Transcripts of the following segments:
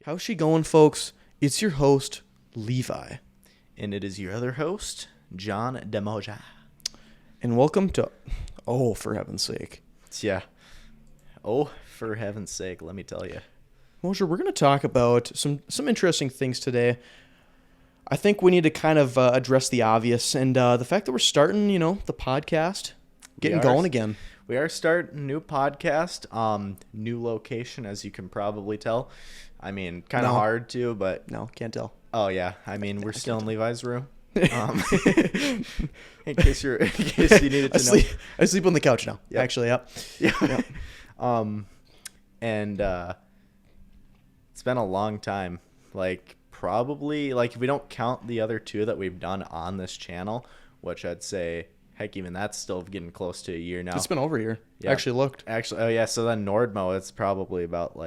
How's she going, folks? It's your host, Levi. And it is your other host, John Demoja. And welcome to... Oh, for heaven's sake. Yeah. Oh, for heaven's sake, let me tell you. Moja, we're going to talk about some interesting things today. I think we need to kind of address the obvious and the fact that we're starting, the podcast, getting going again. We are starting a new podcast, new location, as you can probably tell. I mean, kind of hard to, but... No, can't tell. Oh, yeah. I mean, we're still in Levi's room. In case you needed to know. I sleep on the couch now, actually, yep. Yeah. And it's been a long time. Probably, if we don't count the other two that we've done on this channel, which I'd say... Heck, even that's still getting close to a year now. It's been over a year. Yeah. I actually looked. Oh, yeah. So then Nordmo, it's probably about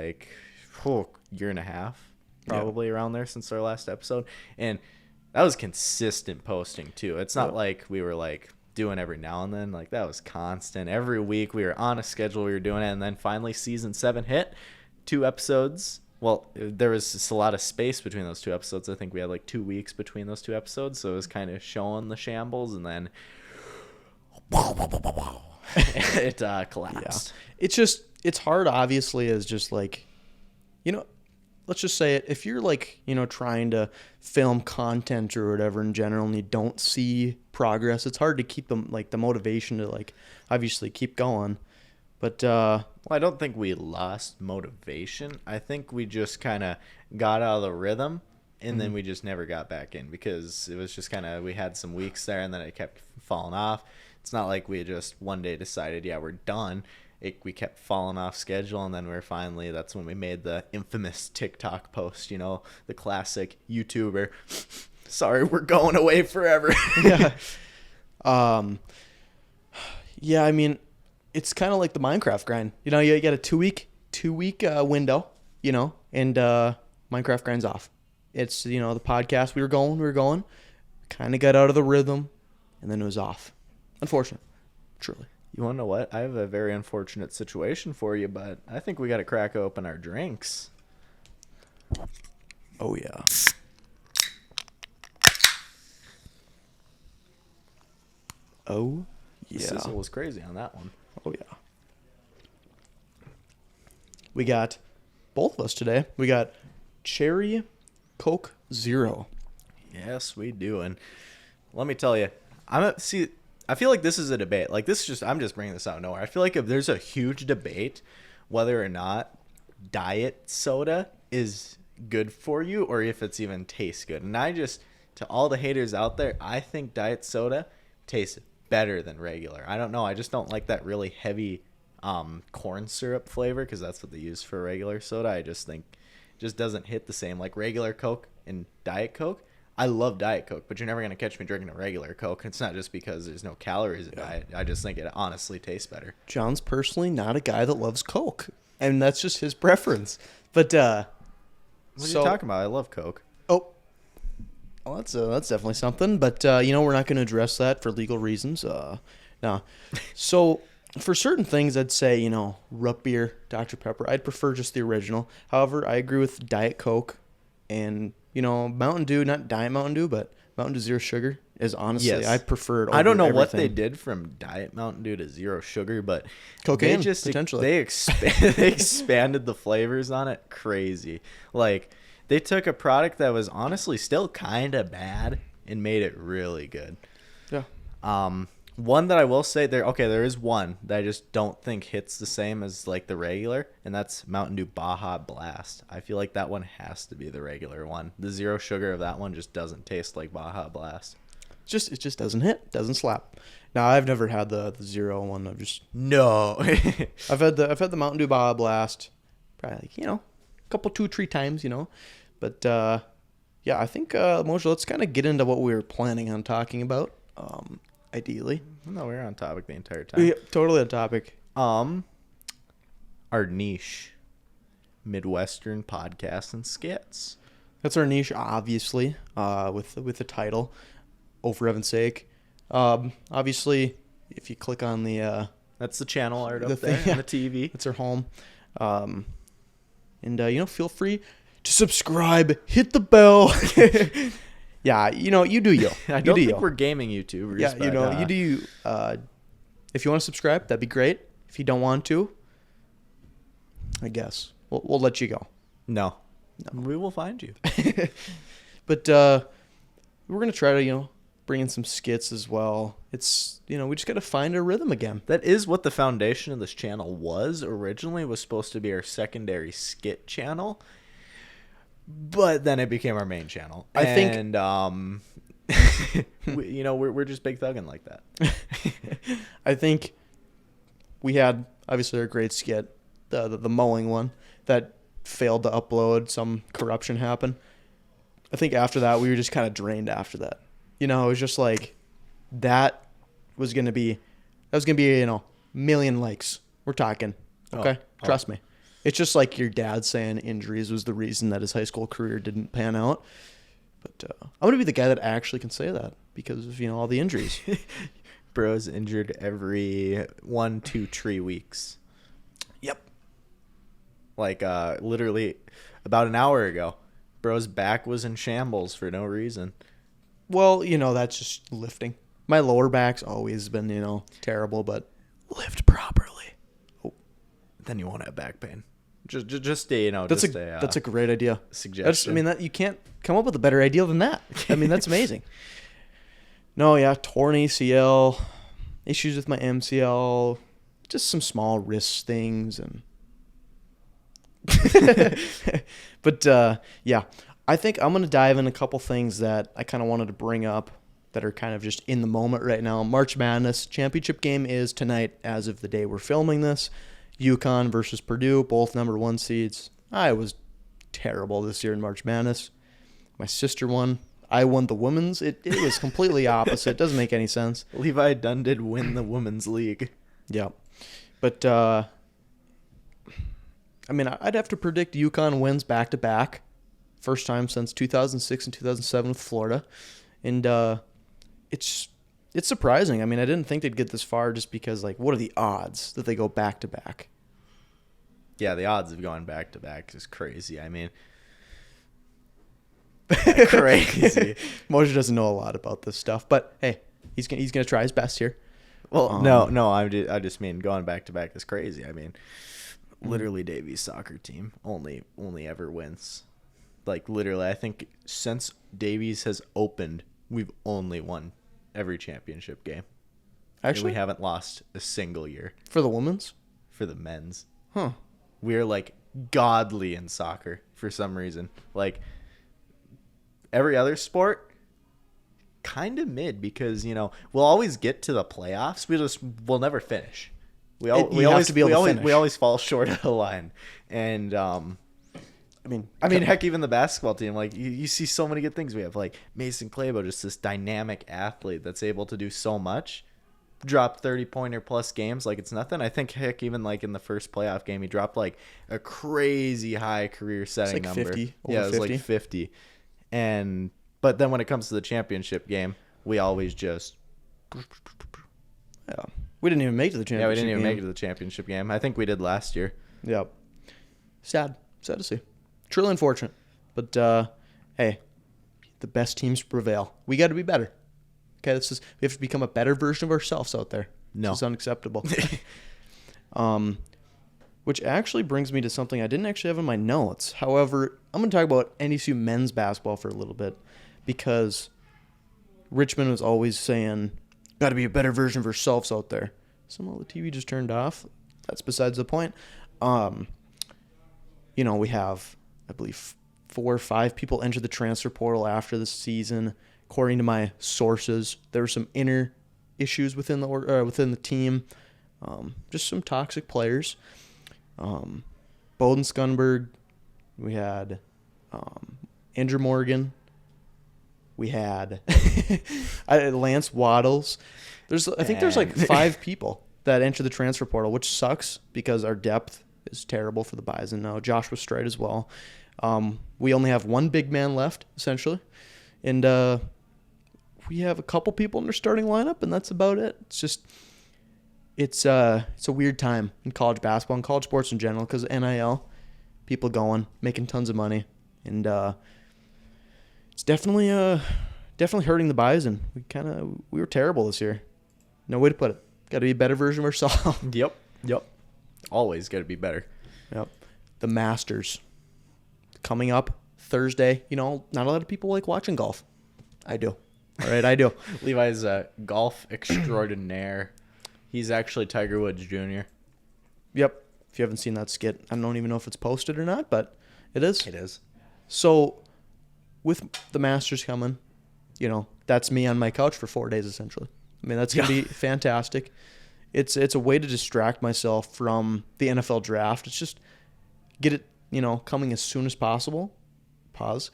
year and a half, probably around there since our last episode. And that was consistent posting, too. It's not like we were doing every now and then. That was constant. Every week we were on a schedule. We were doing it. And then finally season 7 hit. 2 episodes. Well, there was just a lot of space between those 2 episodes. I think we had 2 weeks between those 2 episodes. So it was kind of showing the shambles. And then... it collapsed. Yeah. It's hard, obviously, as just let's just say it. If you're trying to film content or whatever in general and you don't see progress, it's hard to keep them the motivation to obviously keep going. But I don't think we lost motivation. I think we just kind of got out of the rhythm. And then we just never got back in because it was just we had some weeks there and then it kept falling off. It's not like we just one day decided, we're done. We kept falling off schedule, and then that's when we made the infamous TikTok post, the classic YouTuber, sorry, we're going away forever. Yeah. Yeah, I mean, it's kind of like the Minecraft grind. You got a two-week window, and Minecraft grind's off. It's, the podcast, we were going, kind of got out of the rhythm, and then it was off. Unfortunate. Truly. You want to know what? I have a very unfortunate situation for you, but I think we got to crack open our drinks. Oh, yeah. Oh, yeah. The sizzle was crazy on that one. Oh, yeah. We got, both of us today, we got Cherry Coke Zero. Yes, we do. And let me tell you, I feel like this is a debate. I'm just bringing this out of nowhere. I feel like if there's a huge debate whether or not diet soda is good for you or if it's even tastes good. And to all the haters out there, I think diet soda tastes better than regular. I don't know. I just don't like that really heavy corn syrup flavor because that's what they use for regular soda. I just think it just doesn't hit the same like regular Coke and Diet Coke. I love Diet Coke, but you're never going to catch me drinking a regular Coke. It's not just because there's no calories in Diet. I just think it honestly tastes better. John's personally not a guy that loves Coke, and that's just his preference. But what are you talking about? I love Coke. Oh, well, that's definitely something. But we're not going to address that for legal reasons. No. So for certain things, I'd say root beer, Dr. Pepper. I'd prefer just the original. However, I agree with Diet Coke and. Mountain Dew, not Diet Mountain Dew, but Mountain Dew Zero Sugar is honestly, yes. I prefer it over I don't know everything. What they did from Diet Mountain Dew to Zero Sugar, but cocaine, potentially. They expanded the flavors on it crazy. They took a product that was honestly still kind of bad and made it really good. Yeah. One that I will say there is one that I just don't think hits the same as the regular, and that's Mountain Dew Baja Blast. I feel like that one has to be the regular one. The zero sugar of that one just doesn't taste like Baja Blast. It just doesn't hit, doesn't slap. Now I've never had the zero one. No. I've had the Mountain Dew Baja Blast, probably a couple 2-3 times, But yeah, I think Mojo, let's kind of get into what we were planning on talking about. Ideally. No, we were on topic the entire time. Yeah, totally on topic. Our niche, Midwestern podcasts and skits. That's our niche, obviously, with the title. Oh, for heaven's sake. Obviously, if you click on the... That's the channel art up there on the TV. That's our home. And, feel free to subscribe, hit the bell. Yeah, you do you. I don't think we're gaming YouTubers. Yeah, but, you do you. If you want to subscribe, that'd be great. If you don't want to, I guess we'll let you go. No. We will find you. But we're gonna try to bring in some skits as well. It's we just gotta find our rhythm again. That is what the foundation of this channel was originally. Was supposed to be our secondary skit channel, but then it became our main channel. I think, and we're just big thugging like that. I think we had obviously our great skit, the mowing one that failed to upload. Some corruption happened. I think after that we were just kind of drained after that. It was just like that was gonna be million likes. We're talking. Okay, trust me. It's just like your dad saying injuries was the reason that his high school career didn't pan out. But I'm gonna be the guy that actually can say that because of all the injuries. Bro's injured every 1, 2, 3 weeks. Yep. Like literally about an hour ago, Bro's back was in shambles for no reason. Well, that's just lifting. My lower back's always been terrible, but lift properly. Oh, then you won't have back pain. Just that's a great idea. Suggestion. That you can't come up with a better idea than that. That's amazing. No, yeah, torn ACL, issues with my MCL, just some small wrist things, and but yeah, I think I'm gonna dive in a couple things that I kind of wanted to bring up that are kind of just in the moment right now. March Madness championship game is tonight, as of the day we're filming this. UConn versus Purdue, both number 1 seeds. I was terrible this year in March Madness. My sister won. I won the women's. It was completely opposite. It doesn't make any sense. Levi Dunn did win the women's league. Yeah. But, I'd have to predict UConn wins back-to-back. First time since 2006 and 2007 with Florida. And it's surprising. I didn't think they'd get this far just because, what are the odds that they go back-to-back? Yeah, the odds of going back-to-back is crazy. Crazy. Moshe doesn't know a lot about this stuff, but hey, he's gonna try his best here. Well, no, I just mean going back-to-back is crazy. Literally Davies' soccer team only ever wins. Literally, I think since Davies has opened, we've only won every championship game. Actually, we haven't lost a single year. For the women's? For the men's. Huh. We're godly in soccer for some reason. Every other sport, kind of mid because, we'll always get to the playoffs. We'll never finish. We always fall short of the line. And, heck, even the basketball team, you see so many good things. We have Mason Clabo, just this dynamic athlete that's able to do so much. Drop 30-pointer plus games like it's nothing. I think heck, even in the first playoff game, he dropped a crazy high career setting number. 50. Yeah, it was 50. But then when it comes to the championship game, we always just we didn't even make it to the championship. Yeah, we didn't even make it to the championship game. I think we did last year. Yep. Sad to see. Truly unfortunate. But hey, the best teams prevail. We got to be better. Okay, we have to become a better version of ourselves out there. No, this is unacceptable. Which actually brings me to something I didn't actually have in my notes. However, I'm going to talk about NDSU men's basketball for a little bit because Richmond was always saying, got to be a better version of ourselves out there. Somehow the TV just turned off. That's besides the point. We have, I believe, 4 or 5 people enter the transfer portal after the season. According to my sources, there were some inner issues within the team. Just some toxic players. Bowden Skunberg. We had Andrew Morgan. We had Lance Waddles. I think there's 5 people that enter the transfer portal, which sucks because our depth is terrible for the Bison now. Josh was straight as well. We only have 1 big man left, essentially. And we have a couple people in their starting lineup, and that's about it. It's a weird time in college basketball and college sports in general because NIL, people going, making tons of money. and it's definitely hurting the Bison. We were terrible this year. No way to put it. Got to be a better version of ourselves. Yep. Always got to be better. Yep. The Masters coming up Thursday. You know, not a lot of people like watching golf. I do. All right, I do. Levi's a golf extraordinaire. He's actually Tiger Woods Jr. Yep. If you haven't seen that skit, I don't even know if it's posted or not, but it is. It is. So, with the Masters coming, you know, that's me on my couch for 4 days essentially. I mean, that's going to be fantastic. It's a way to distract myself from the NFL draft. It's just get it, you know, coming as soon as possible. Pause.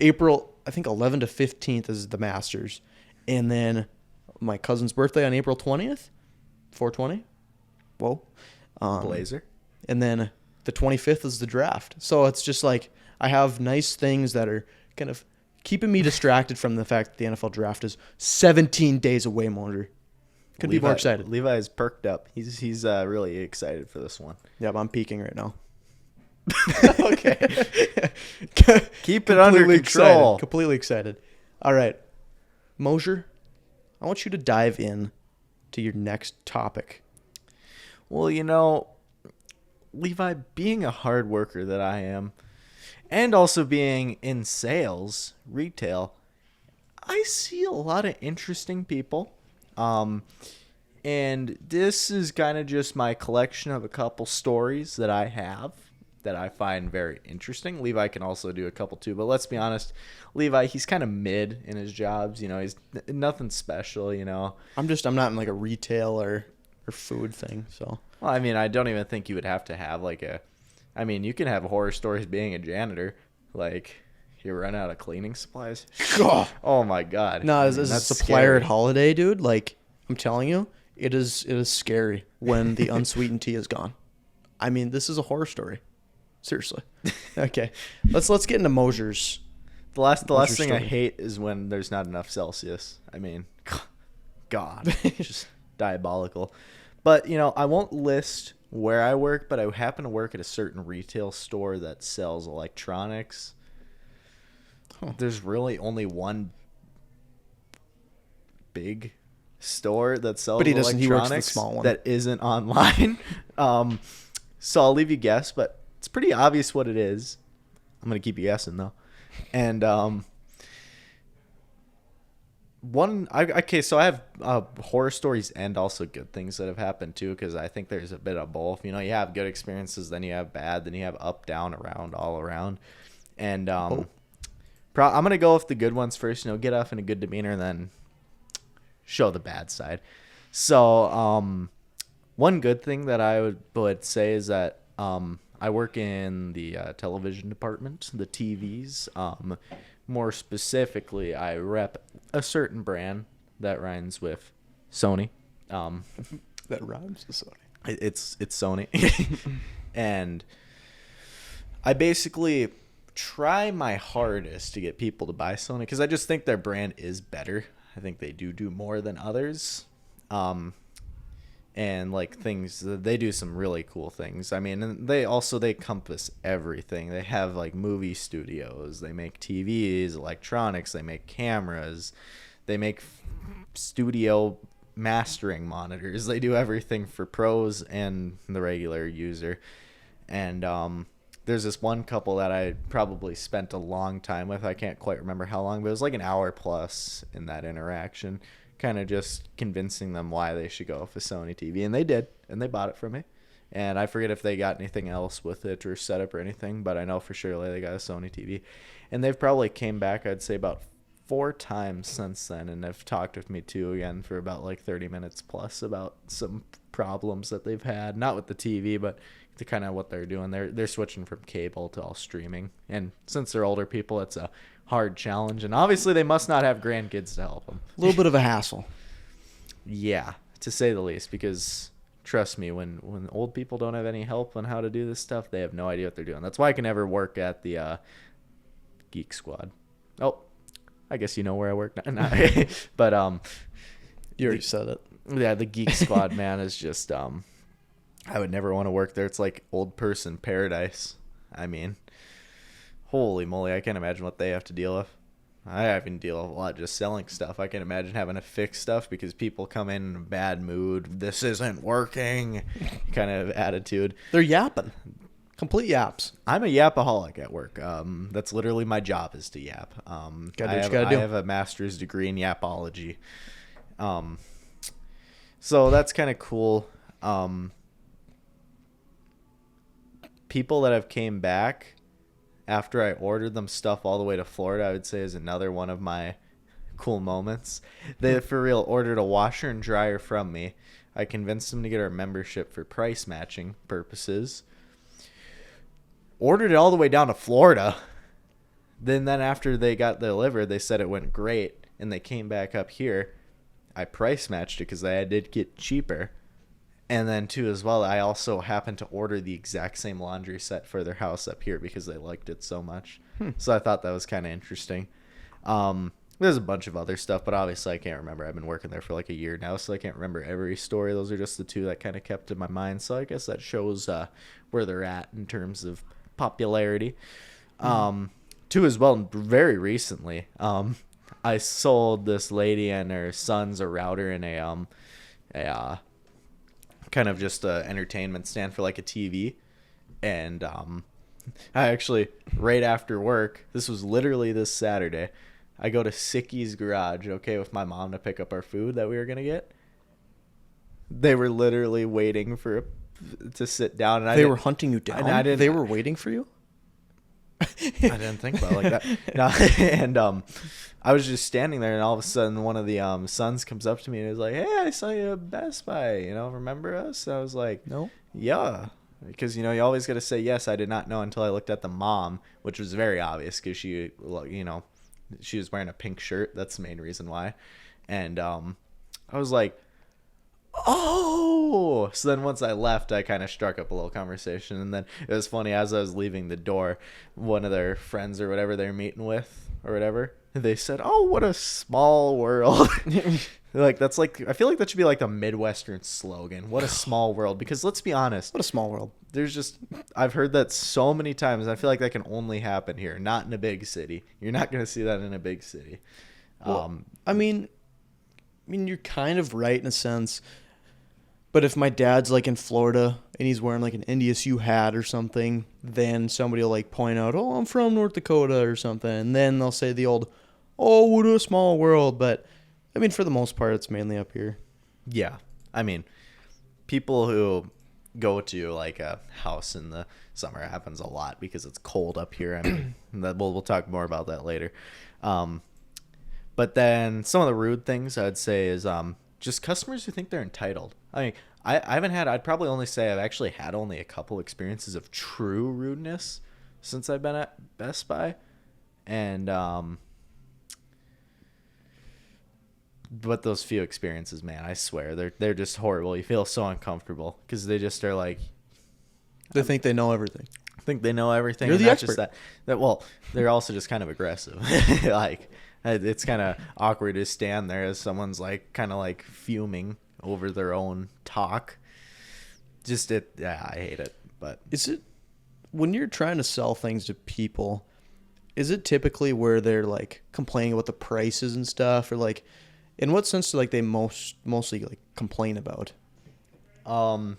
April, I think 11 to 15th is the Masters. And then my cousin's birthday on April 20th, 420. Whoa. Blazer. And then the 25th is the draft. So it's just like I have nice things that are kind of keeping me distracted from the fact that the NFL draft is 17 days away, Moser. Couldn't be more excited. Levi's perked up. He's really excited for this one. Yep, I'm peaking right now. Okay. Keep it under control. Completely excited. All right. Moser, I want you to dive in to your next topic. Well, you know, Levi, being a hard worker that I am, and also being in sales, retail, I see a lot of interesting people. And this is kind of just my collection of a couple stories that I have that I find very interesting. Levi can also do a couple too, but let's be honest, Levi, he's kind of mid in his jobs. You know, he's nothing special, you know. I'm not in like a retail or food thing, so. Well, I mean, I don't even think you would have to have you can have horror stories being a janitor. Like, you run out of cleaning supplies. Oh my God. No, as a supplier at Holiday, dude, like, I'm telling you, it is scary when the unsweetened tea is gone. I mean, this is a horror story. Seriously. Okay. Let's get into Moser's. The last thing I hate is when there's not enough Celsius. I mean, God, just diabolical. But, you know, I won't list where I work, but I happen to work at a certain retail store that sells electronics. Huh. There's really only one big store that sells electronics, he works for the small one. that isn't online. So I'll leave you guess, but it's pretty obvious what it is. I'm going to keep you guessing, though. And so I have horror stories and also good things that have happened too, because I think there's a bit of both. You know, you have good experiences, then you have bad, then you have up, down, around, all around. And I'm gonna go with the good ones first. You know, get off in a good demeanor, and then show the bad side. So one good thing that I would say is that I work in the television department, the TVs. More specifically, I rep a certain brand that rhymes with Sony. That rhymes with Sony. It's Sony. And I basically try my hardest to get people to buy Sony because I just think their brand is better. I think they do more than others. And like things, they do some really cool things. I mean, and they encompass everything. They have like movie studios, they make TVs, electronics, they make cameras, they make studio mastering monitors. They do everything for pros and the regular user. And there's this one couple that I probably spent a long time with. I can't quite remember how long, but it was like an hour plus in that interaction, kind of just convincing them why they should go with a Sony TV. And they did, and they bought it from me. And I forget if they got anything else with it or setup or anything, but I know for sure they got a Sony TV. And they've probably came back, I'd say, about 4 times since then, and have talked with me too again for about like 30 minutes plus about some problems that they've had, not with the TV, but to kind of what they're doing. They're switching from cable to all streaming, and since they're older people, it's a hard challenge, and obviously they must not have grandkids to help them. A little bit of a hassle. Yeah, to say the least, because trust me, when old people don't have any help on how to do this stuff, they have no idea what they're doing. That's why I can never work at the Geek Squad. Oh, I guess you know where I work now. But you already said it. Yeah, the Geek Squad, man, is just I would never want to work there. It's like old person paradise. I mean, holy moly, I can't imagine what they have to deal with. I haven't deal with a lot just selling stuff. I can imagine having to fix stuff because people come in a bad mood. This isn't working kind of attitude. They're yapping. Complete yaps. I'm a yapaholic at work. That's literally my job is to yap. Gotta do what you gotta do. I have a master's degree in yapology. So that's kind of cool. People that have came back after I ordered them stuff all the way to Florida, I would say is another one of my cool moments. They, for real, ordered a washer and dryer from me. I convinced them to get our membership for price matching purposes. Ordered it all the way down to Florida. Then after they got delivered, they said it went great, and they came back up here. I price matched it because I did get cheaper. And then, too, as well, I also happened to order the exact same laundry set for their house up here because they liked it so much. So I thought that was kind of interesting. There's a bunch of other stuff, but obviously I can't remember. I've been working there for like a year now, so I can't remember every story. Those are just the two that kind of kept in my mind. So I guess that shows where they're at in terms of popularity. Too, as well, very recently, I sold this lady and her sons a router and a kind of just a entertainment stand for like a TV. And I actually, right after work, this was literally this Saturday, I go to Sicky's garage, okay, with my mom to pick up our food that we were going to get. They were literally waiting to sit down. And they were hunting you down? They were waiting for you? I didn't think about it like that. No, and I was just standing there, and all of a sudden, one of the sons comes up to me and is like, "Hey, I saw you at Best Buy. Remember us?" And I was like, "No." Yeah, because you always got to say yes. I did not know until I looked at the mom, which was very obvious because she was wearing a pink shirt. That's the main reason why. And I was like, oh, so then once I left, I kind of struck up a little conversation. And then it was funny, as I was leaving the door, one of their friends or whatever they're meeting with or whatever, they said, "Oh, what a small world." Like, that's like, I feel like that should be like the Midwestern slogan. What a small world. Because let's be honest, what a small world. I've heard that so many times. I feel like that can only happen here, not in a big city. You're not going to see that in a big city. Well, I mean, you're kind of right in a sense. But if my dad's like in Florida and he's wearing like an NDSU hat or something, then somebody will like point out, "Oh, I'm from North Dakota" or something. And then they'll say the old, "Oh, what a small world." But I mean, for the most part, it's mainly up here. Yeah. I mean, people who go to like a house in the summer, it happens a lot because it's cold up here. I mean, we'll talk more about that later. But then some of the rude things I'd say is just customers who think they're entitled. I mean, I'd probably only say I've actually had only a couple experiences of true rudeness since I've been at Best Buy. And, but those few experiences, man, I swear, they're just horrible. You feel so uncomfortable because they just are like, they think they know everything. Think they know everything. You're the expert. Just that, well, they're also just kind of aggressive. Like, it's kind of awkward to stand there as someone's like kind of like fuming over their own talk. I hate it. But is it, when you're trying to sell things to people, is it typically where they're like complaining about the prices and stuff, or like, in what sense do like they mostly like complain about? Well,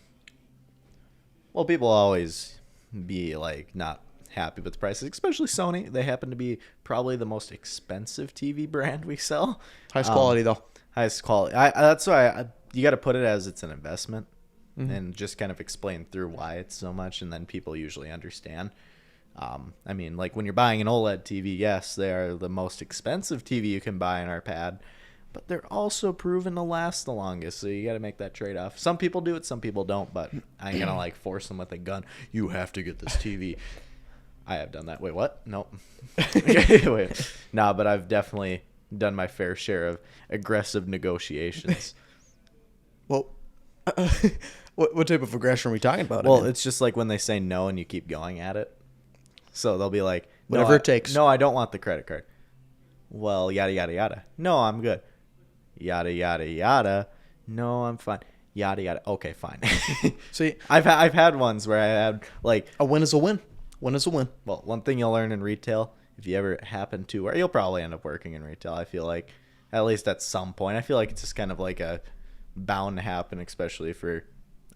people always be like not happy with the prices, especially Sony. They happen to be probably the most expensive TV brand we sell. Highest quality though. Highest quality. That's why you got to put it as it's an investment, and just kind of explain through why it's so much, and then people usually understand. I mean, like when you're buying an OLED TV, yes, they are the most expensive TV you can buy in our pad, but they're also proven to last the longest, so you got to make that trade-off. Some people do it, some people don't, but I ain't gonna like force them with a gun. You have to get this TV. I have done that. Wait, what? Nope. Wait. Nah, but I've definitely done my fair share of aggressive negotiations. Well, what type of aggression are we talking about? Well, it's just like when they say no and you keep going at it. So they'll be like, whatever it takes. No, I don't want the credit card. Well, yada, yada, yada. No, I'm good. Yada, yada, yada. No, I'm fine. yada yada. Okay, fine. See, I've had ones where I had like a win is a win. Win is a win. well, one thing you'll learn in retail, if you ever happen to, or you'll probably end up working in retail. I feel like, at least at some point, I feel like it's just kind of like a bound to happen, especially for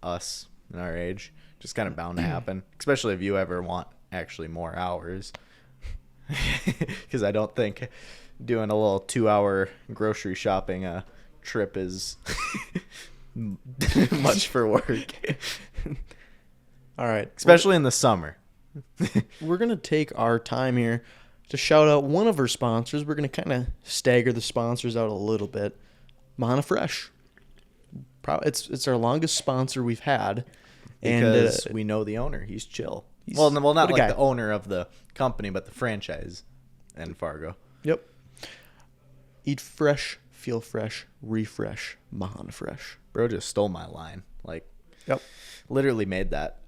us in our age. Just kind of bound to happen, especially if you ever want actually more hours. Because I don't think doing a little 2-hour grocery shopping trip is much for work. All right. Especially in the summer. We're going to take our time here to shout out one of our sponsors. We're going to kind of stagger the sponsors out a little bit. Mahana Fresh. It's our longest sponsor we've had. Because we know the owner. He's chill. Well, not like the owner of the company, but the franchise in Fargo. Yep. Eat fresh, feel fresh, refresh, Mahana Fresh. Bro just stole my line. Like, yep. Literally made that.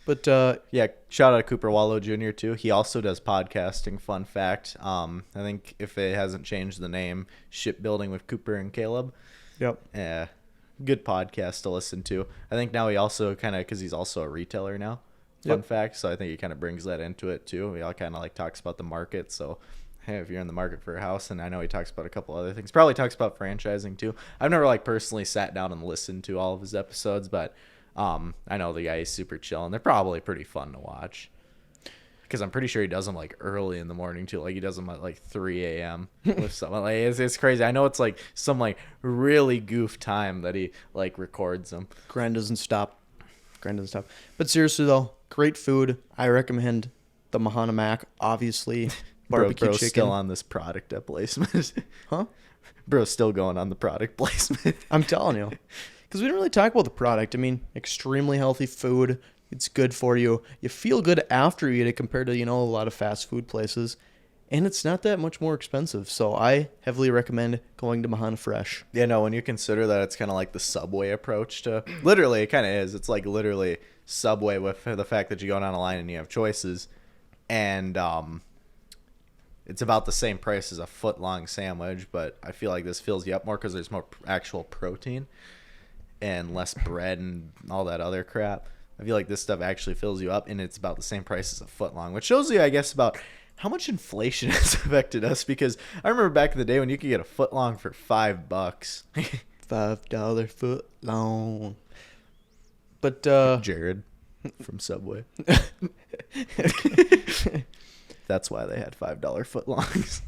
But yeah, shout out to Cooper Wallow Jr. too. He also does podcasting. Fun fact. I think if it hasn't changed the name, Shipbuilding with Cooper and Caleb. Yep. Yeah. Good podcast to listen to. I think now he also kind of, because he's also a retailer now. Fun fact. So I think he kind of brings that into it too. He all kind of like talks about the market. So hey, if you're in the market for a house, and I know he talks about a couple other things. Probably talks about franchising too. I've never like personally sat down and listened to all of his episodes, but I know the guy is super chill, and they're probably pretty fun to watch. Because I'm pretty sure he does them like early in the morning too. Like he does them at like 3 a.m. with someone. Like it's crazy. I know it's like some like really goof time that he like records them. Grind doesn't stop. But seriously though, great food. I recommend the Mahana Mac. Obviously, barbecue Bro's chicken. Still on this product placement. Huh? Bro's still going on the product placement. I'm telling you. Because we didn't really talk about the product. I mean, extremely healthy food. It's good for you. You feel good after you eat it compared to, a lot of fast food places. And it's not that much more expensive. So I heavily recommend going to Mahana Fresh. Yeah, no, when you consider that it's kind of like the Subway approach to... Literally, it kind of is. It's like literally Subway with the fact that you go down a line and you have choices. And it's about the same price as a foot-long sandwich. But I feel like this fills you up more because there's more actual protein and less bread and all that other crap. I feel like this stuff actually fills you up, and it's about the same price as a foot long, which shows you, I guess, about how much inflation has affected us. Because I remember back in the day when you could get a foot long for $5. $5 foot long. But Jared from Subway. That's why they had $5 foot longs.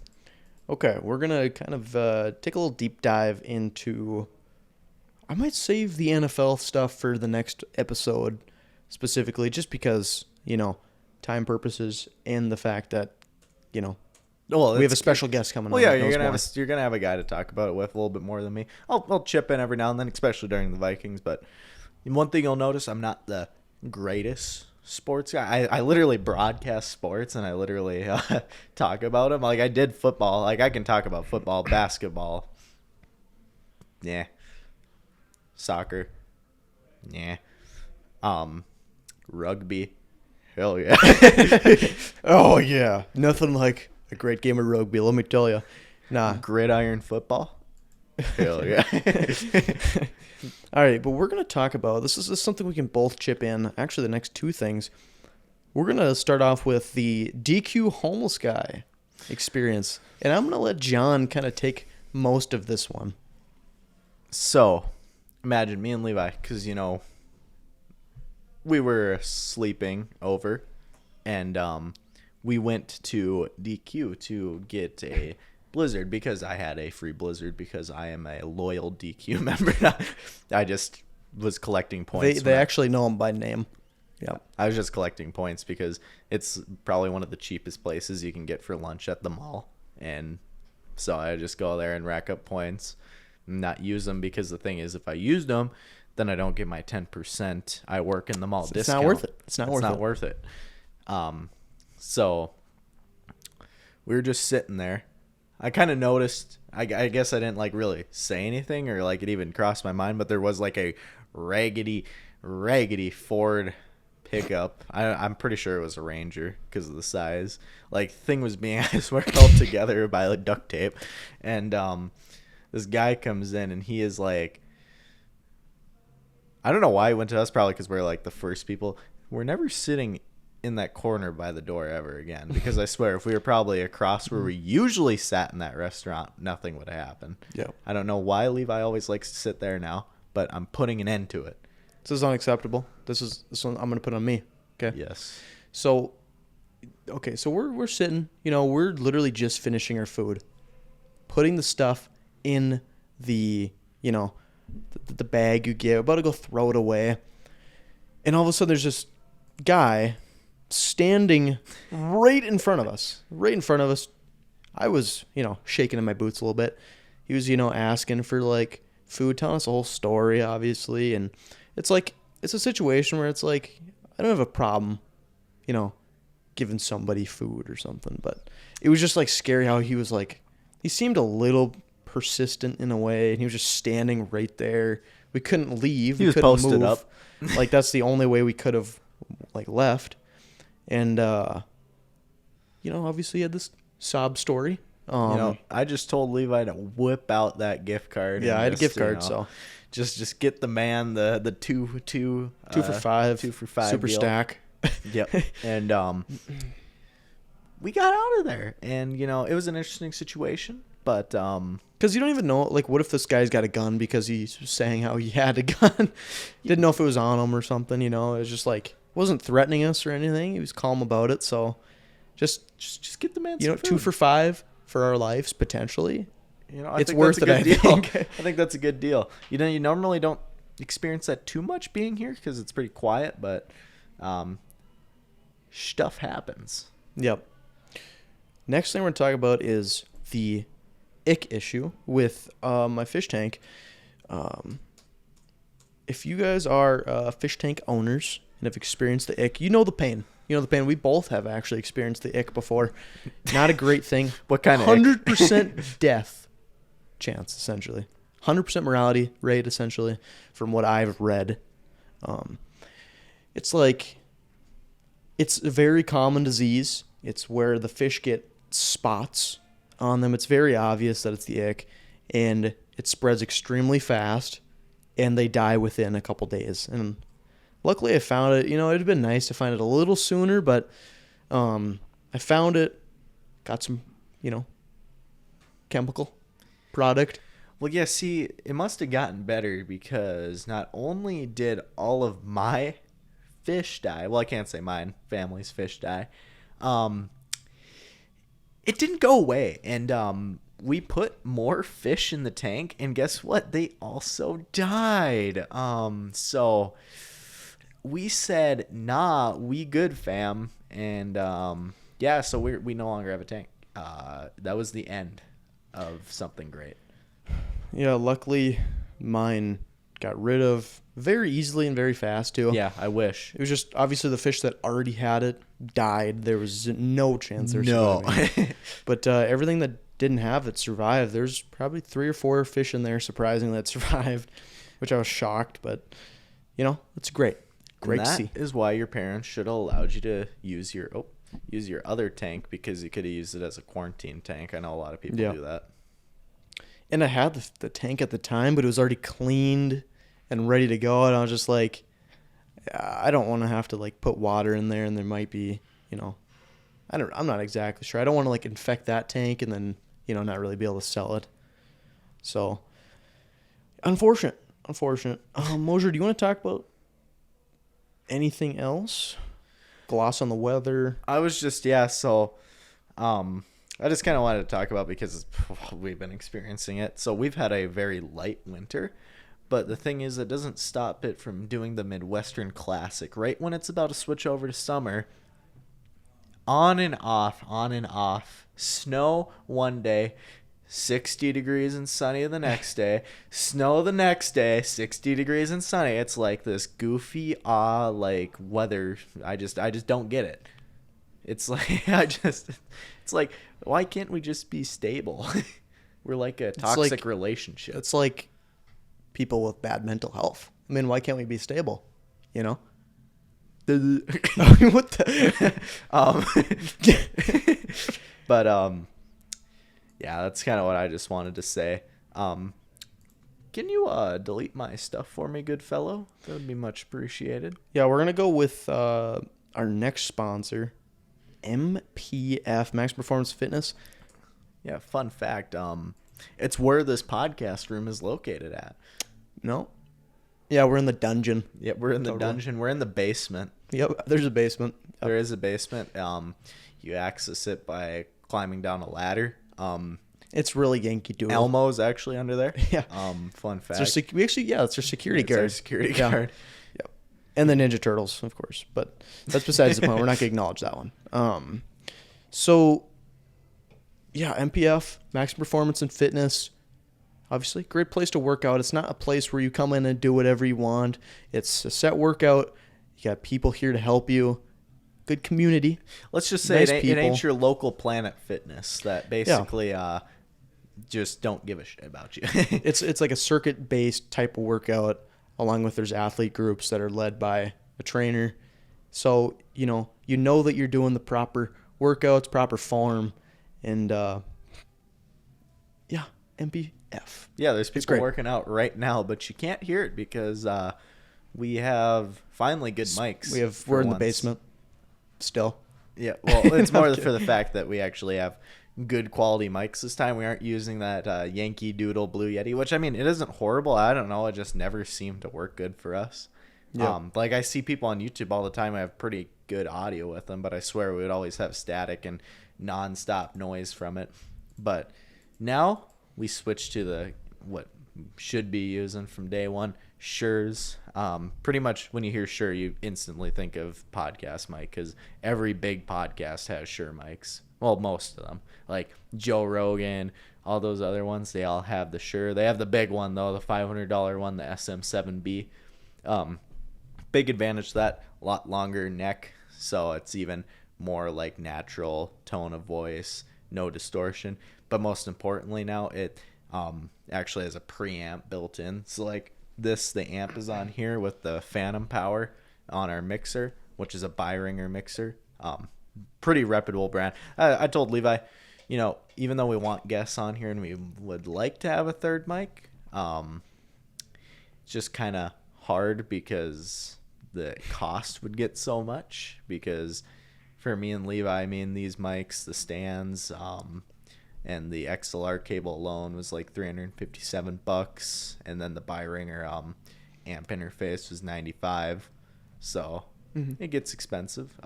Okay, we're gonna kind of take a little deep dive into. I might save the NFL stuff for the next episode. Specifically, just because, time purposes and the fact that, Well, we have a special guest coming on. Well, yeah, you're gonna have a guy to talk about it with a little bit more than me. I'll chip in every now and then, especially during the Vikings. But one thing you'll notice, I'm not the greatest sports guy. I literally broadcast sports, and I literally talk about them. Like I did football. Like I can talk about football, basketball. Yeah. Soccer. Yeah. Rugby. Hell yeah. Oh, yeah. Nothing like a great game of rugby, let me tell you. Nah. Gridiron football. Hell yeah. All right, but we're going to talk about, this is something we can both chip in. Actually, the next two things. We're going to start off with the DQ homeless guy experience. And I'm going to let John kind of take most of this one. So, imagine me and Levi, because, we were sleeping over, and we went to DQ to get a Blizzard because I had a free Blizzard because I am a loyal DQ member. I just was collecting points. They actually know him by name. Yeah, I was just collecting points because it's probably one of the cheapest places you can get for lunch at the mall, and so I just go there and rack up points, not use them because the thing is, if I used them, then I don't get my 10%. I work in the mall discount. It's not worth it. It's not worth it. So we were just sitting there. I kind of noticed. I guess I didn't like really say anything or like it even crossed my mind, but there was like a raggedy Ford pickup. I'm pretty sure it was a Ranger because of the size. Like thing was being, I swear, held together by like duct tape, and this guy comes in and he is like I don't know why he went to us. Probably because we're like the first people. We're never sitting in that corner by the door ever again, because I swear if we were probably across where we usually sat in that restaurant, nothing would happen. Yeah. I don't know why Levi always likes to sit there now, but I'm putting an end to it. This is unacceptable. This one I'm going to put on me. Okay. Yes. So, okay, so we're sitting, we're literally just finishing our food, putting the stuff in the, the bag you get, about to go throw it away. And all of a sudden there's this guy standing right in front of us. I was, shaking in my boots a little bit. He was, asking for like food, telling us the whole story, obviously. And it's like, it's a situation where it's like, I don't have a problem, giving somebody food or something. But it was just like scary how he was like, he seemed a little persistent in a way. And he was just standing right there. We couldn't leave. He was couldn't posted move. up. Like, that's the only way we could have like left. And, obviously he had this sob story. I just told Levi to whip out that gift card. Yeah, and I had a just, gift card, so just get the man the two for $5, 2 for $5 super deal. stack. Yep. And we got out of there, and it was an interesting situation, but because you don't even know, like, what if this guy's got a gun because he's saying how he had a gun? Didn't know if it was on him or something. It was just like, wasn't threatening us or anything. He was calm about it. So just get the man some food. 2 for $5 for our lives potentially. I it's think worth that's a it. good I deal. think. I think that's a good deal. You normally don't experience that too much being here because it's pretty quiet, but stuff happens. Yep. Next thing we're going to talk about is the ick issue with my fish tank. If you guys are fish tank owners and have experienced the ick, you know the pain. We both have actually experienced the ick before. Not a great thing. What kind of 100% death chance, essentially. 100% mortality rate, essentially, from what I've read. It's like, it's a very common disease. It's where the fish get spots on them. It's very obvious that it's the ick, and it spreads extremely fast, and they die within a couple days. And luckily I found it. It'd have been nice to find it a little sooner, but I found it, got some, chemical product. Well, yeah, see, it must have gotten better because not only did all of my fish die, well, I can't say mine, family's fish die, it didn't go away. And we put more fish in the tank, and guess what? They also died. So we said, nah, we good, fam. And yeah, so we no longer have a tank. That was the end of something great. Yeah, luckily mine got rid of very easily and very fast too. Yeah, I wish. It was just obviously the fish that already had it died. There was no chance they're surviving. But everything that didn't have it survived. There's probably 3 or 4 fish in there, surprisingly, that survived, which I was shocked. But it's great. Great to see. That is why your parents should have allowed you to use your other tank, because you could have used it as a quarantine tank. I know a lot of people do that. And I had the tank at the time, but it was already cleaned and ready to go. And I was just like, I don't want to have to like put water in there, and there might be, I'm not exactly sure. I don't want to like infect that tank and then, not really be able to sell it. So unfortunate. Mosier, do you want to talk about anything else? Gloss on the weather. I was just, so I just kind of wanted to talk about, because we've been experiencing it. So we've had a very light winter, but the thing is, it doesn't stop it from doing the Midwestern classic. Right when it's about to switch over to summer, on and off, snow one day, 60 degrees and sunny the next day, snow the next day, 60 degrees and sunny. It's like this goofy like weather. I just don't get it. It's like it's like, why can't we just be stable? We're like a toxic relationship. It's like people with bad mental health. I mean, why can't we be stable? What the But yeah, that's kind of what I just wanted to say. Can you delete my stuff for me, good fellow? That would be much appreciated. Yeah, we're gonna go with our next sponsor, MPF, Max Performance Fitness. Yeah, fun fact. It's where this podcast room is located at. No. Yeah, we're in the dungeon. Yep, we're in the dungeon. We're in the basement. Yep, there's a basement. Yep. There is a basement. You access it by climbing down a ladder. It's really Yankee Doodle. Elmo's actually under there. Yeah. Fun fact. It's our security guard. Our security guard. Yep. And the Ninja Turtles, of course. But that's besides the point. We're not going to acknowledge that one. So, yeah, MPF, Max Performance and Fitness. Obviously, great place to work out. It's not a place where you come in and do whatever you want. It's a set workout. You got people here to help you. Good community. Let's just say it ain't your local Planet Fitness that basically just don't give a shit about you. It's like a circuit-based type of workout, along with there's athlete groups that are led by a trainer. So, you know that you're doing the proper workouts, proper form, and MPF. Yeah, there's people working out right now, but you can't hear it because we have finally good mics. We're in the basement still. Yeah, well, it's more for the fact that we actually have good quality mics this time. We aren't using that Yankee Doodle Blue Yeti, which, I mean, it isn't horrible. I don't know. It just never seemed to work good for us. Yeah. Like, I see people on YouTube all the time. I have pretty good audio with them, but I swear we would always have static and nonstop noise from it. But now we switch to what should be using from day one, Shure's. Pretty much when you hear Shure, you instantly think of podcast mic because every big podcast has Shure mics. Well, most of them, like Joe Rogan, all those other ones, they all have the Shure. They have the big one though, the $500 one, the SM7B. Big advantage to that, a lot longer neck, so it's even more like natural tone of voice, no distortion. But most importantly now, it actually has a preamp built in. So like the amp is on here with the phantom power on our mixer, which is a Behringer mixer. Pretty reputable brand. I told Levi, even though we want guests on here and we would like to have a third mic, it's just kind of hard because the cost would get so much. Because for me and Levi, these mics, the stands, and the XLR cable alone was like $357, and then the Behringer amp interface was $95. So it gets expensive.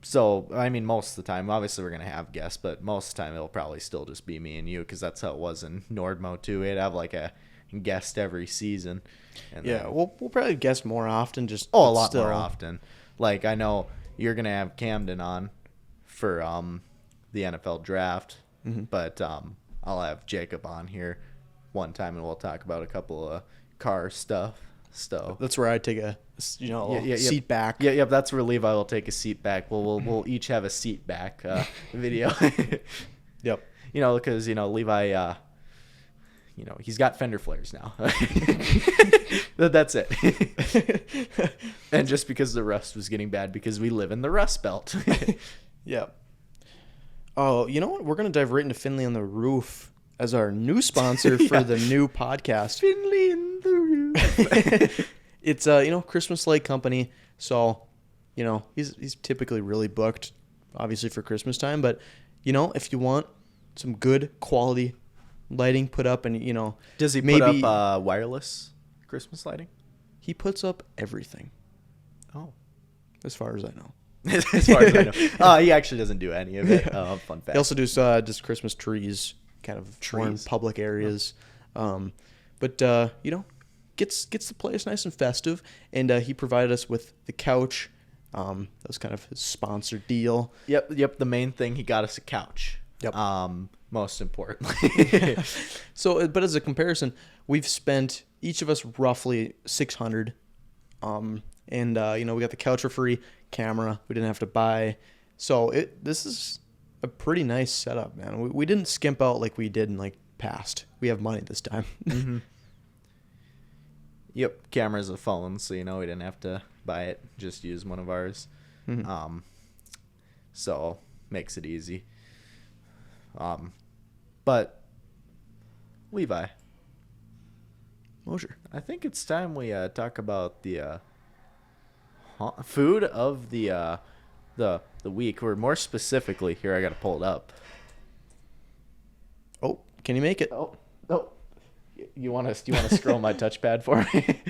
So most of the time, obviously we're gonna have guests, but most of the time it'll probably still just be me and you, because that's how it was in Nordmo too. We'd have like a guest every season. And yeah, we'll probably guest more often. A lot more often. Like I know you're gonna have Camden on for the NFL draft, but I'll have Jacob on here one time and we'll talk about a couple of car stuff. So that's where I take a seat back. Yeah, that's where Levi will take a seat back. We'll each have a seat back video. Yep. Because Levi, he's got fender flares now. That's it. And just because the rust was getting bad, because we live in the Rust Belt. Yep. Oh, you know what? We're going to dive right into Finley on the Roof as our new sponsor for the new podcast. Finley on the Roof. It's Christmas light company, so he's typically really booked, obviously for Christmas time. But if you want some good quality lighting put up, and does he put up wireless Christmas lighting? He puts up everything. Oh, as far as I know. As far as I know, he actually doesn't do any of it. Fun fact. He also does just Christmas trees, kind of more in public areas. But gets the place nice and festive, and he provided us with the couch. That was kind of his sponsored deal. Yep. The main thing, he got us a couch. Yep. Most importantly. So, but as a comparison, we've spent each of us roughly $600. And we got the couch for free, camera we didn't have to buy. So this is a pretty nice setup, man. We didn't skimp out like we did in like past. We have money this time. Mm-hmm. Yep, camera's a phone, so we didn't have to buy it. Just use one of ours. Mm-hmm. So makes it easy. But Levi, Mosher. I think it's time we talk about the food of the week, or more specifically, here I got to pull it up. Oh, can you make it? Oh. You want to scroll my touchpad for me?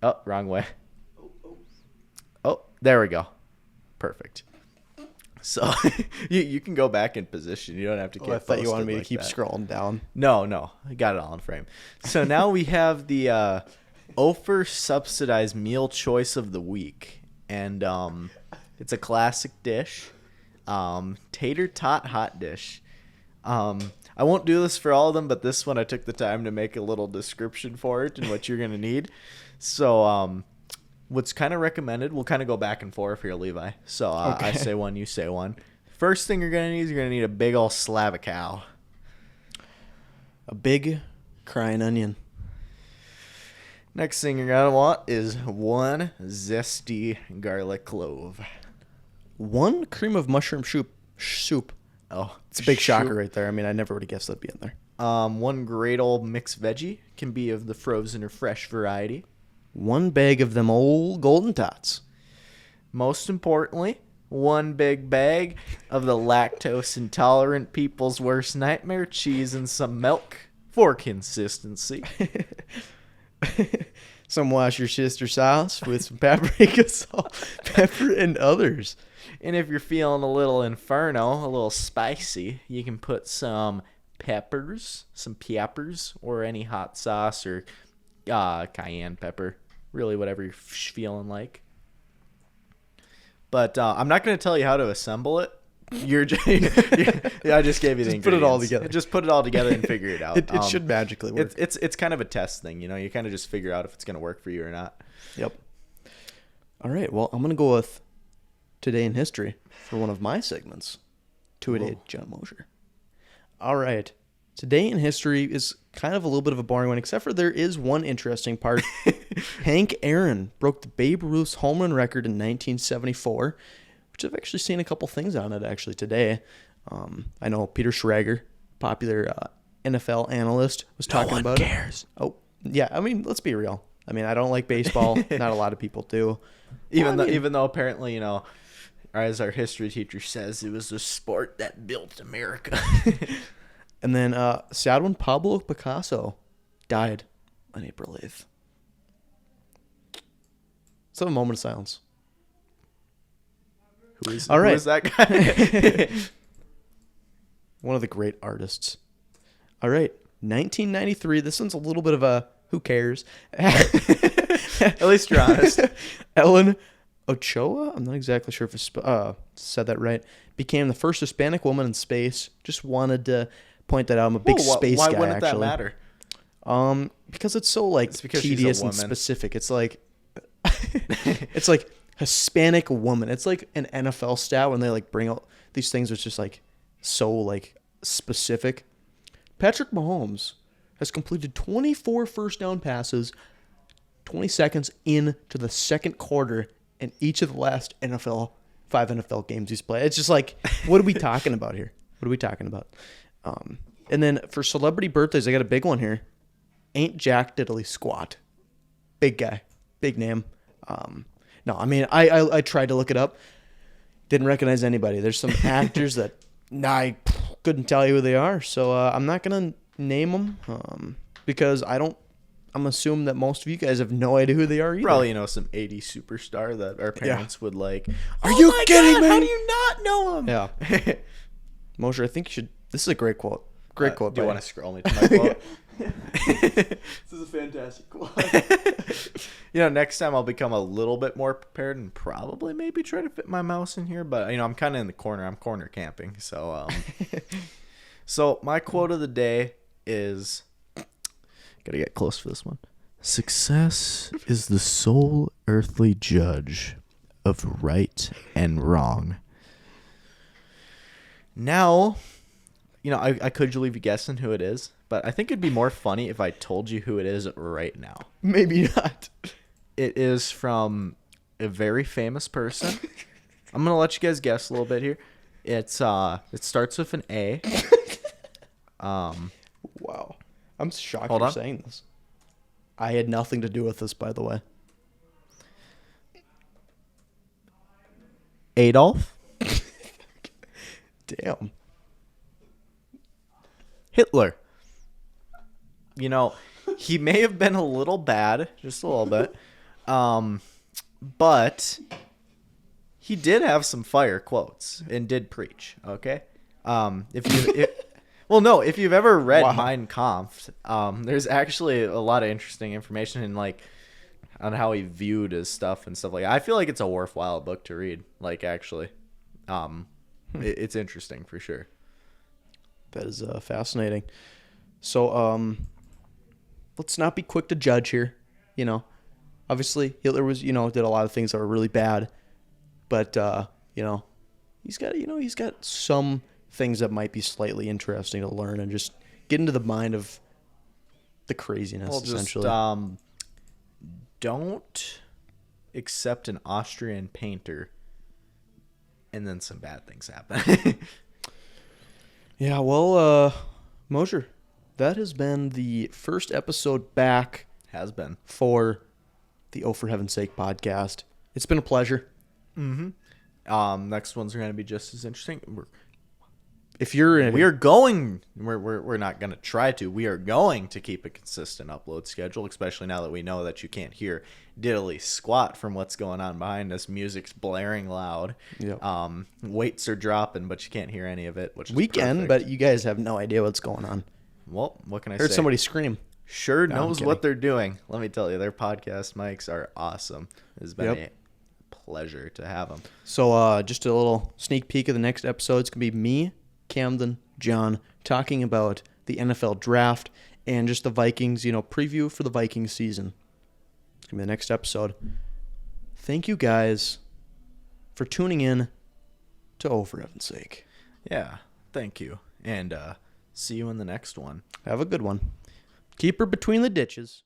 Oh, wrong way. Oh, there we go. Perfect. So you can go back in position. You don't have to keep I thought you wanted me like to keep that. scrolling down. No, I got it all in frame. So now we have the Ofer subsidized meal choice of the week, and it's a classic dish, tater tot hot dish. I won't do this for all of them, but this one I took the time to make a little description for it and what you're gonna need. So what's kind of recommended, we'll kind of go back and forth here, Levi. So Okay. I say one, you say one. First thing you're gonna need is you're gonna need a big old slab of cow. A big crying onion. Next thing you're gonna want is one zesty garlic clove. One cream of mushroom soup. Oh, It's a big shocker right there. I mean, I never would have guessed that'd be in there. One great old mixed veggie, can be of the frozen or fresh variety. One bag of them old golden tots. Most importantly, one big bag of the lactose intolerant people's worst nightmare, cheese and some milk for consistency. Some Worcestershire sauce with some paprika salt, pepper, and others. And if you're feeling a little inferno, a little spicy, you can put some peppers, or any hot sauce or cayenne pepper. Really, whatever you're feeling like. But I'm not going to tell you how to assemble it. I just gave you the Just put it all ingredients. together. Just put it all together and figure it out. It should magically work. It's kind of a test thing, you know. You kind of just figure out if it's going to work for you or not. Yep. All right. Well, I'm going to go with Today in History for one of my segments. Two-a-day John Mosher. All right. Today in History is kind of a little bit of a boring one, except for there is one interesting part. Hank Aaron broke the Babe Ruth's home run record in 1974, which I've actually seen a couple things on it actually today. I know Peter Schrager, popular NFL analyst, was talking about it. No one cares. Oh, yeah. I mean, let's be real. I mean, I don't like baseball. Not a lot of people do. Even though apparently, you know, as our history teacher says, it was the sport that built America. And then sad one, Pablo Picasso died on April 8th. Let's have a moment of silence. Who is that guy? One of the great artists. All right, 1993. This one's a little bit of a who cares. At least you're honest. Ellen Ochoa, I'm not exactly sure if I said that right, became the first Hispanic woman in space. Just wanted to point that out. I'm a big space guy, why wouldn't actually. that matter? Because it's so like because she's a tedious and woman. specific. It's like it's like Hispanic woman. It's like an NFL stat when they like bring out these things which just like so like specific. Patrick Mahomes has completed 24 first down passes 20 seconds into the second quarter in each of the last five NFL games he's played. It's just like, what are we talking about here? What are we talking about? And then for celebrity birthdays, I got a big one here. Ain't Jack Diddley Squat. Big guy. Big name. No, I mean, I tried to look it up. Didn't recognize anybody. There's some actors that I couldn't tell you who they are. So I'm not going to name them because I'm assuming that most of you guys have no idea who they are either. Probably, you know, some 80s superstar that our parents would like. Are you kidding me? How do you not know him? Yeah. Mosher, I think you should. This is a great quote. Great quote. Do you want to scroll me to my quote? This is a fantastic quote. You know, next time I'll become a little bit more prepared and probably maybe try to fit my mouse in here. But, you know, I'm kind of in the corner. I'm corner camping. So, so my quote of the day is, gotta get close for this one. Success is the sole earthly judge of right and wrong. Now, you know, I could leave you guessing who it is, but I think it'd be more funny if I told you who it is right now. Maybe not. It is from a very famous person. I'm gonna let you guys guess a little bit here. It starts with an A. Wow. I'm shocked Hold you're on. saying this. I had nothing to do with this, by the way. Adolf Damn. Hitler. You know, he may have been a little bad, just a little bit, but he did have some fire quotes and did preach. Okay, if you've ever read Wow. Mein Kampf, there's actually a lot of interesting information in like on how he viewed his stuff and stuff like that. I feel like it's a worthwhile book to read. Like actually, it's interesting for sure. That is fascinating. So, let's not be quick to judge here. You know, obviously Hitler was, did a lot of things that were really bad, but he's got some things that might be slightly interesting to learn and just get into the mind of the craziness. Well, essentially, just don't accept an Austrian painter, and then some bad things happen. yeah. Well, Mosher, that has been the first episode back Has been. for the Oh For Heaven's Sake podcast. It's been a pleasure. Next ones are going to be just as interesting. If you're in, We're not going to try to. We are going to keep a consistent upload schedule, especially now that we know that you can't hear diddly squat from what's going on behind us. Music's blaring loud. Yep. Weights are dropping, but you can't hear any of it, which is we can, perfect. but you guys have no idea what's going on. Well, what can I Heard say? somebody scream. Sure No, I'm knows kidding. what they're doing. Let me tell you, their podcast mics are awesome. It's been Yep. a pleasure to have them. So just a little sneak peek of the next episode. It's going to be me, Camden, John, talking about the NFL draft and just the Vikings, preview for the Vikings season. It's going to be the next episode. Thank you guys for tuning in to Oh For Heaven's Sake. Yeah, thank you. And see you in the next one. Have a good one. Keep her between the ditches.